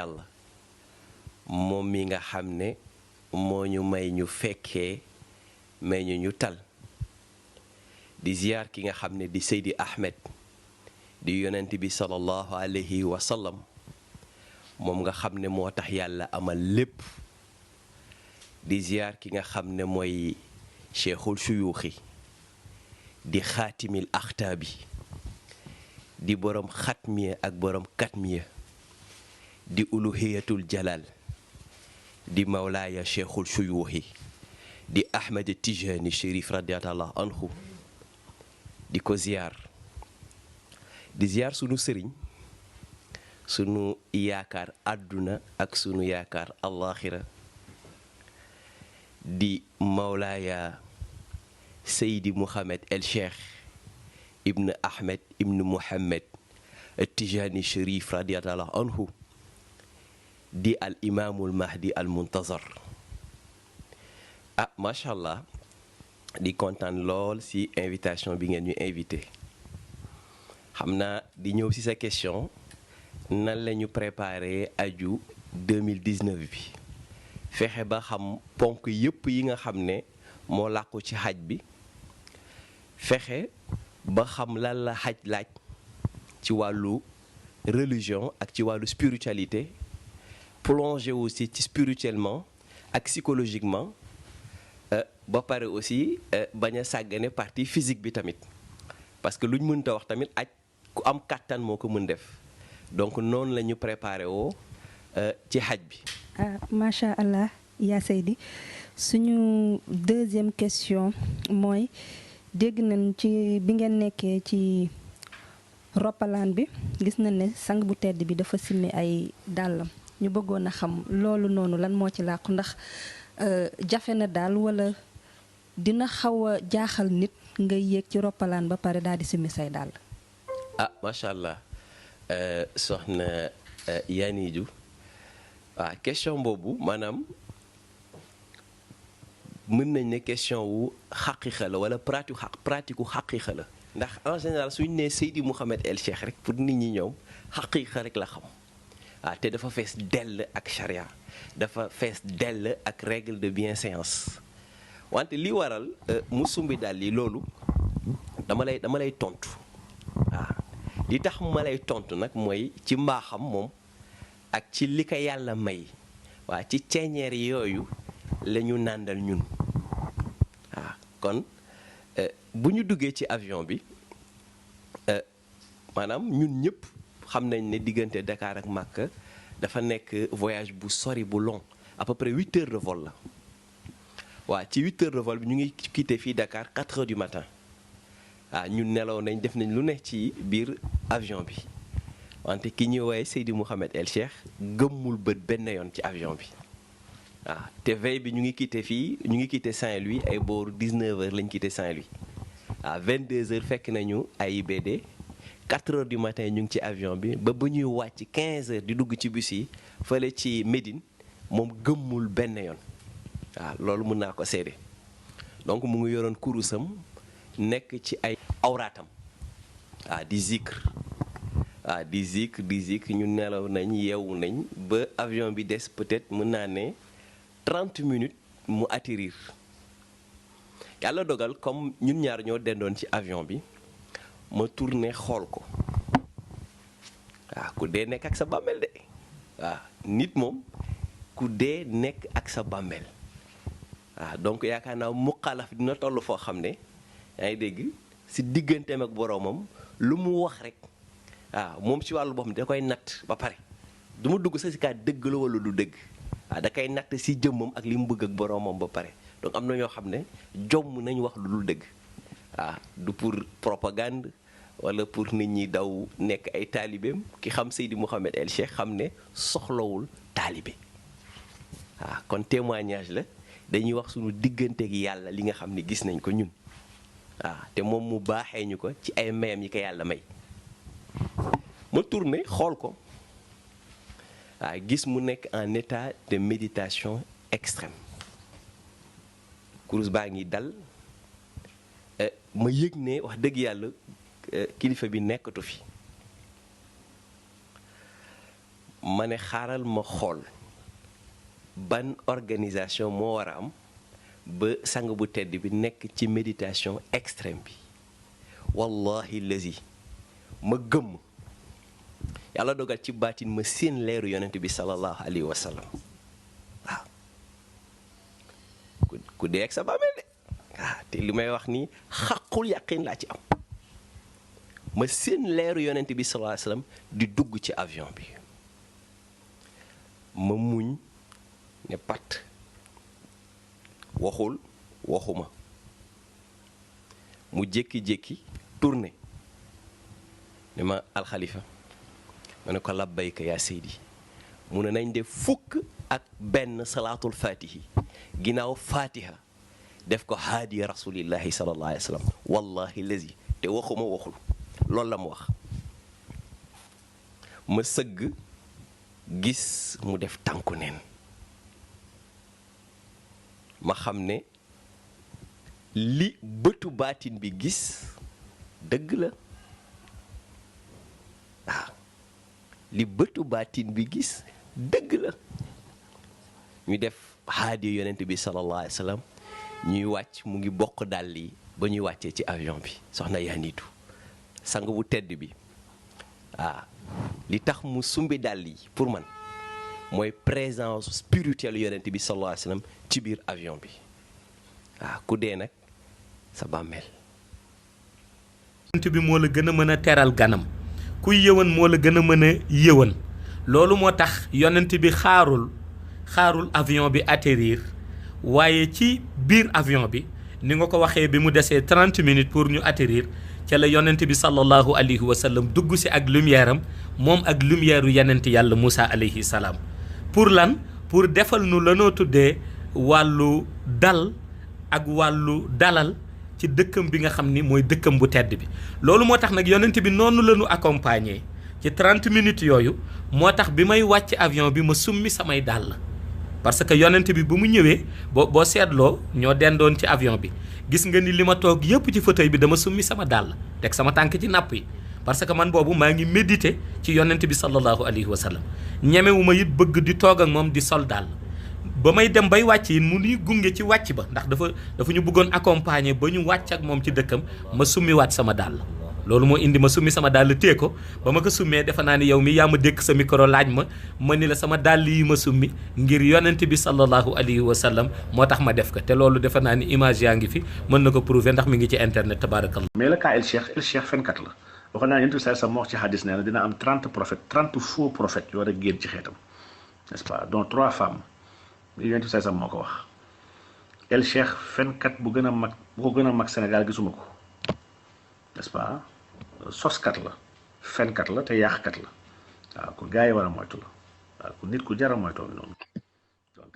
yàlla moom mi nga xam ne moo ñu may ñu fekkee may ñu tal di ziyaar ki nga xam ne di Seydi Ahmed di yonent bi sallallahu alayhi wa sallam moom nga xam ne moo tax yàlla amal lépp di ziyaar ki nga xam ne mooy cheikhul suyuuxi di xaatimil axtaabi di borom xatmiya ak borom katmiya di uluhiyatul jalal di mawlaaya cheikhul suyuuxi di Ahmed Tijani Chérif radiallahu anhu di ko ziyaar di ziyaar sunu sëriñ sunu yaakaar àdduna ak sunu yaakaar allaaxira di mawlaaya Seydi Mouhamed El Cheikh ibn Ahmed ibn Mouhamed Tijani Chérif radiallahu anhu di al imaamul mahdi al muntazar macha allah di kontaan lool ci invitation bi ngeen ñu invité xam naa di ñëw ci sa question nan la ñu préparé aju 2019 bi fexe ba xam ponk yëpp yi nga xam ne moo làqu ci xaj bi fexe ba xam lan la xaj laaj ci wàllu religion ak ci wàllu spiritualité plongé aussi ci spirituellement ak psychologiquement ba pare aussi bañ a sàggane partie physique bi tamit parce que luñ mënta wax tamit aj ku am kàttan moo ko mën def donc noonu la ñu préparé woo ci xaj bi. macha allah yaa Seydi suñu deuxième question mooy dégg nañ ci bi ngeen nekkee ci roppalaan bi gis nañ ne sang bu tedd bi dafa simmi ay dàllam ñu bëggoon a xam loolu noonu lan moo ci làqu ndax jafe na daal wala dina xaw a jaaxal nit nga yéeg ci roppalaan ba pare daal di simmi say dàll. macha allah soxna Yaniju waaw question boobu maanaam mën nañ ne question wu xaqiiqa la wala pratique xaqiiqa la ndax en général suñu nee Seydi Mouhamed El Cheikh rek pour nit ñi ñoom xaqiiqa rek la xam te dafa fees dell ak charia dafa fees dell ak règle de bienséance wante li waral mu sumbi daal li loolu dama lay tontu li tax ma lay tontu nag mooy ci mbaaxam moom ak ci li ko yàlla may ci ceeñeer yooyu la ñu nàndal ñun kon bu ñu duggee ci avion bi maanaam ñun ñëpp xam nañ ne diggante Dakar ak Makka dafa nekk voyage bu sori bu long à peu près 8 heures de vol la ci 8 heures de vol bi ñu ngi quitté fii Dakar 4 heures du matin ñun nelaw nañ def nañ lu ne ci biir avion bi wante ki ñuy woowee Seydi Mouhamed El Cheikh gëmmul bët benn yoon ci avion bi te veille bi ñu ngi quitté Saint-Louis ay booru 19 heures lañ quitté Saint-Louis 22 heures fekk nañu AIBD 4 heures du matin ñu ngi ci avion bi ba ñuy wàcc 15 heures di dugg ci bus yi fële ci Médine moom gëmmul benn yoon loolu mën naa ko seede donc mu ngi yoroon kurusam nekk ci ay awraatam di zikr di zikr ñu nelaw nañ yeewu nañ ba avion bi des peut-être mën naa ne 30 minutes mu atterrir yàlla dogal comme ñun ñaar ñoo dendoon ci avion bi ma tourné xool ko ku dee nekk ak sa bàmmeel de nit moom ku dee nekk ak sa bàmmeel donc yaakaar naa muqalaf dina toll foo xam ne yaa ngi dégg si digganteem ak boroomam lu mu wax rek moom si wàllu boppam da koy natt ba pare du ma dugg sa si kaa dëgg la wala du dëgg da koy natt si jëmmam ak li mu bëgg ak boroomam ba pare donc am na ñoo xam ne jomm nañ wax lu dul dëgg du pour propagande wala pour nit ñi daw nekk ay taalibeem ki xam Seydi Mouhamed El Cheikh xam ne soxlawul taalibe kon témoignage la dañuy wax sunu digganteeg yàlla li nga xam ne gis nañ ko ñun te moom mu baaxee ñu ko ci ay mayam yi ko yàlla may ma tourné xool ko gis mu nekk en état de méditation extrême kurus baa ngi dal ma yëg ne wax dëgg yàlla kilifa bi nekkatu fi ma ne xaaral ma xool ban organisation moo war a am ba sang bu tedd bi nekk ci méditation extrême bi. wallahi lazi ma gëmm yàlla dogal ci baatin ma seen leeru yonent bi sallallahu alayhi wa sallam waaw ku dee ak sa bàmmeel de waaw te li may wax nii xaqul yaqin laa ci am ma seen leeru yonent bi sallallahu alayhi wa sallam di dugg ci avion bi ma muñ ne pat waxuma mu jékki-jékki tourné ne ma alxalifa ma ne ko labbayka yaa seydi mu ne nañ def fukk ak benn salaatul fatihi ginnaaw fatiha def ko haadiya rasulillahi sallallahu alayhi wa sallam wallahi lazi te waxul loolu la mu wax ma sëgg gis mu def tànku neen ma xam ne li bëtu baatin bi gis dëgg la waaw li bëtu baatin bi gis dëgg la ñu def haadiya yonent bi sallallahu alayhi wa sallam ñuy wàcc mu ngi bokk dàll yi ba ñuy wàccee ci avion bi soxna yaa niitu sang bu tedd bi waaw li tax mu sumbi dàll yi pour man mooy présence spirituelle yonent bi sallallahu alayhi wa sallam ci biir avion bi waaw ku dee nag sa bàmmeel. yonent bi moo la gën a mën a teral ganam kuy yëwan moo la gën a mën a yëwan loolu moo tax yonent bi xaarul avion bi atterrir waaye ci biir avion bi ni nga ko waxee bi mu desee 30 minutes pour ñu atterrir ca la yonent bi sallallahu alayhi wa sallam dugg si ak lumière am moom ak lumière u yonent yàlla Moussa alayhi salaam pour lan pour defal nu lanoo tuddee wàllu dal ak wàllu dalal ci dëkkam bi nga xam ni mooy dëkkam bu tedd bi loolu moo tax nag yonent bi noonu la ñu accompagner ci 30 minutes yooyu moo tax bi may wàcc avion bi ma summi samay dàll parce que yonent bi bu mu ñëwee boo seetloo ñoo dendoon ci avion bi gis nga ni li ma toog yëpp ci fauteuil bi dama summi sama dàll teg sama tànk ci napp yi parce que man boobu maa ngi méditer ci yonent bi sallallahu alayhi wa sallam ñemewuma it bëgg di toog ak moom di sol dàll ba may dem bay wàcc yi mu nuy gunge ci wàcc ba ndax dafa ñu bëggoon accompagner ba ñu wàcc ak moom ci dëkkam ma summi waat sama dàll loolu moo indi ma summi sama dàll téye ko ba ma ko summee defe naa ni yow mi yaa ma dékk sa micro laaj ma ni la sama dàll yi ma summi ngir yonent bi sallallahu alayhi wa sallam moo tax ma def ko te loolu defe naa ni image yaa ngi fi mën na ko prouver ndax mi ngi ci internet tabarakallah. mais le cas El Cheikh fenkat la waxoon naa yonent bi sallallahu alayhi wa sallam moo wax ci hadis nee na dina am 30 prophètes 30 faux prophètes yoo war a génn ci xeetam n'est-ce pas dont 3 femmes yonent bi sallallahu alayhi wa sallam moo ko wax El Cheikh fenkat bu ko gën a mag Sénégal gisuma ko n'est-ce pas soskat la fenkat la te yàqkat la waaw ku gaa yi war a moytu la waaw ku nit ku jar a moytoo noonu donc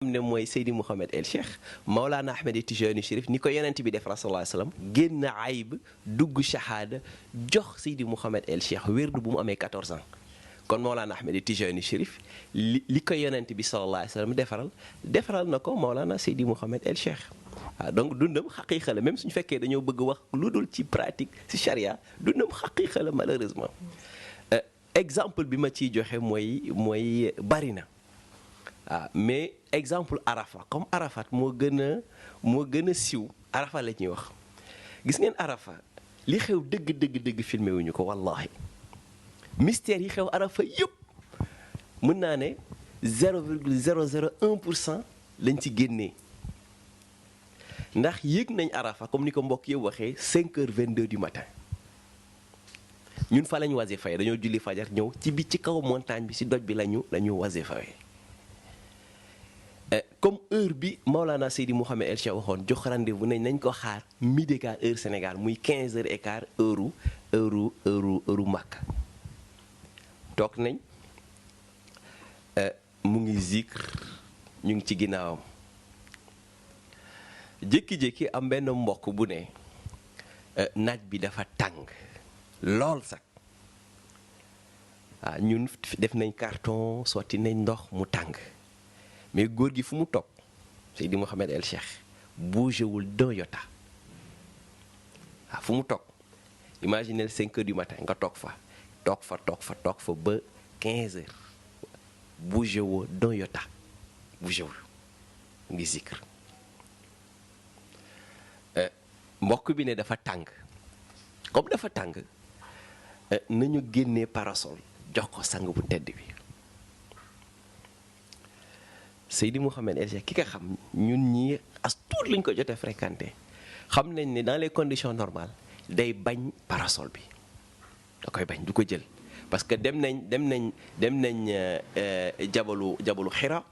am ne mooy Seydi Mouhamed El Cheikh Maolana Ahmed Tijani Chérif ni ko yonent bi def sallallahu alayhi wa sallam génn ayib dugg shahada jox Seydi Mouhamed El Cheikh wérdu bu mu amee 14 ans kon Maolana Ahmed Tijani Chérif li ko yonent bi sallallahu alayhi wa sallam defaral na ko Maolana Seydi Mouhamed El Cheikh waaw donc dundam xaqiiqa la même suñu fekkee dañoo bëgg wax lu dul ci pratique ci charia dundam xaqiiqa la malheureusement exemple bi ma ciy joxe mooy bari na waaw mais exemple Arafat comme Arafat moo gën a siw Arafat la ñuy wax gis ngeen Arafat li xew dëgg filmé wuñu ko wallahi mystère yi xew Arafat yëpp mën naa ne 0,001% lañ ci génnee ndax yëg nañ Arafat comme ni ko mbokk yëpp waxee 5h22 du matin ñun fa lañ wasifa dañoo julli fajar ñëw ci kaw montagne bi ci doj bi lañu wasifa comme heure bi Maolana Seydi Mouhamed El Cheikh waxoon jox rendez-vous nañ ko xaar midi quart heure Sénégal muy 15h15 heure Makka toog nañ mu ngi zikr ñu ngi ci ginnaawam jékki-jékki am benn mbokk bu ne naaj bi dafa tàng lool sax waaw ñun def nañ carton sotti nañ ndox mu tàng mais góor gi fu mu toog Seydi Mouhamed El Cheikh bougéwul d'un iota fu mu toog imaginez 5 heures du matin nga toog fa ba 15 heures bougé woo don yota bougé wul ngi zikr. mbokk bi ne dafa tàng comme dafa tàng nañu génnee parasol jox ko sang bu tedd bi. Seydi Mouhamed El Cheikh ki nga xam ñun ñii as tuut lañ ko jotee fréquenté xam nañ ne dans les conditions normales day bañ parasol bi da koy bañ du ko jël parce que dem nañ jabalu Xira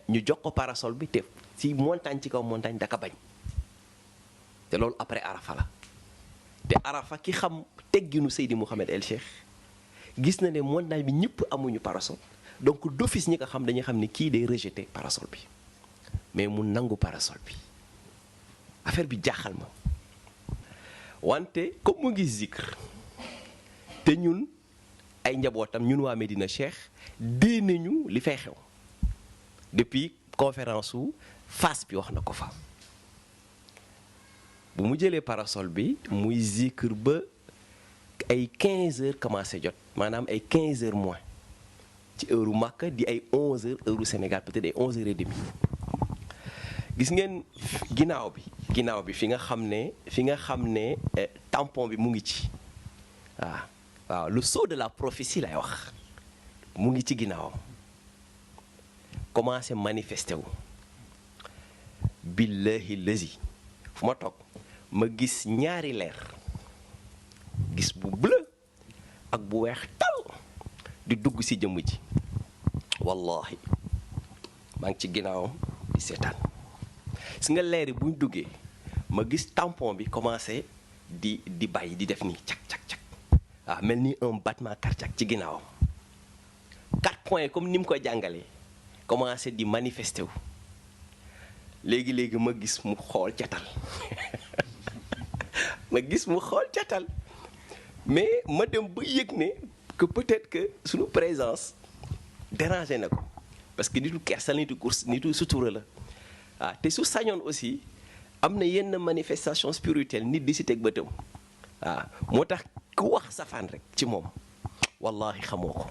ñu jox ko parasol bi te ci montagne ci kaw montagne da ka bañ te loolu après Arafa la te Arafa ki xam tegginu Seydi Mouhamed El Cheikh gis na ne montagne bi ñëpp amuñu parasol. donc d'office ñi nga xam dañuy xam ni kii day rejeter parasol bi mais mu nangu parasol bi affaire bi jaaxal ma wante comme mu ngi zikr te ñun ay njabootam ñun waa Medina Cheikh dee nañu li fay xew depuis conférence su Fass bi wax na ko fa bu mu jëlee parasol bi muy zikr ba ay 15 heures commencé jot maanaam ay 15 heures moins ci heure Makka di ay 11 heures heure Sénégal peut-être ay 11 heures et demie gis ngeen ginnaaw bi fi nga xam ne tampon bi mu ngi ci waaw le sceau de la prophétie lay wax mu ngi ci ginnaawam commencé manifesté wu billahi lazi fu ma toog ma gis ñaari leer gis bu bleu ak bu weex tal di dugg ci jëmm ji wallahi maa ngi ci ginnaawam di seetaan si nga leer yi buñ duggee ma gis tampon bi commencé di bàyyi di def nii cak waaw mel ni un battement cardiaque ci ginnaawam 4 points comme ni mu ko jàngalee commencé di manifesté wu léegi ma gis mu xool catal mais ma dem ba yëg ne que peut-être que suñu présence dérangé na ko parce que nitu kersa nitu sutura la waaw te su sañoon aussi am na yenn manifestation spirituelle nit di si teg bëtam waaw moo tax ku wax safaan rek ci moom wallahi xamoo ko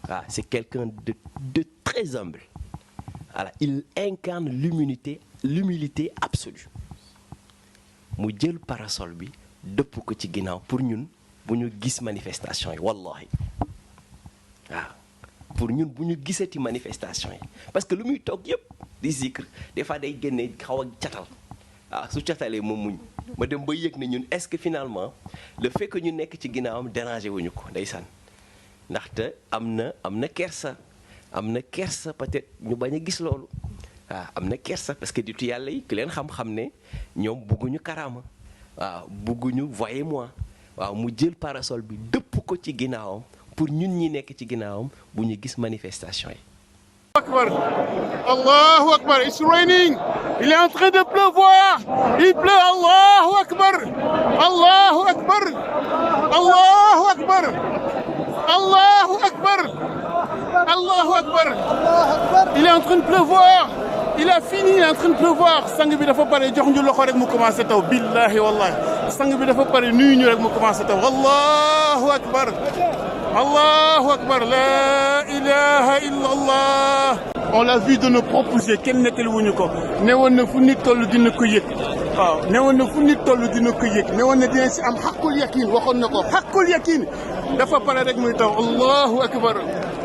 waaw c'est quelqu'un de très humble voilà il incarne l'humilité absolue mu jël parasol bi dëpp ko ci ginnaaw pour ñun bu ñu gis manifestation yi wallahi waaw pour ñun bu ñu gisati manifestation yi parce que lu muy toog yëpp di zikr des fois day génne xaw a catal waaw su catalee moom muñ ma dem ba yëg ne ñun est-ce que finalement le fait que ñu nekk ci ginnaawam dérangé wuñu ko ndeysaan ndaxte am na kersa peut-être ñu bañ a gis loolu waaw am na kersa parce que ditu yàlla yi ki leen xam-xam ne ñoom bugguñu karaama waaw bugguñu voyez moi waaw mu jël parasol bi dëpp ko ci ginnaawam pour ñun ñi nekk ci ginnaawam bu ñu gis manifestation yi. Allahu Akbar, it's raining. Il est en train de pleuvoir. Il pleut. Allahu Akbar. Allahu Akbar. Allahu Akbar. Allahu Akbar. Allahu Akbar. Il est en train de pleuvoir. Il a fini, il est en train de pleuvoir. Sang bi dafa pare jox ñu loxo rek mu commencé taw. Billahi wallahi. Sang bi dafa pare nuyu ñu rek mu commencé taw. Allahu Akbar. Allahu Akbar. La ilaha illallah. On l'a vu de nos propres yeux kenn nettali wuñu ko ne woon na fu nit toll dina ko yëg waaw ne woon na fu nit toll dina ko yëg ne woon na dina si am xaqul yakin waxoon na ko xaqul yakin dafa pare rek muy taw allahu akbar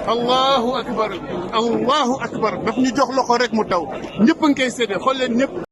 allahu akbar allahu akbar daf ñu jox loxo rek mu taw ñëpp a ngi koy séddee xool leen ñëpp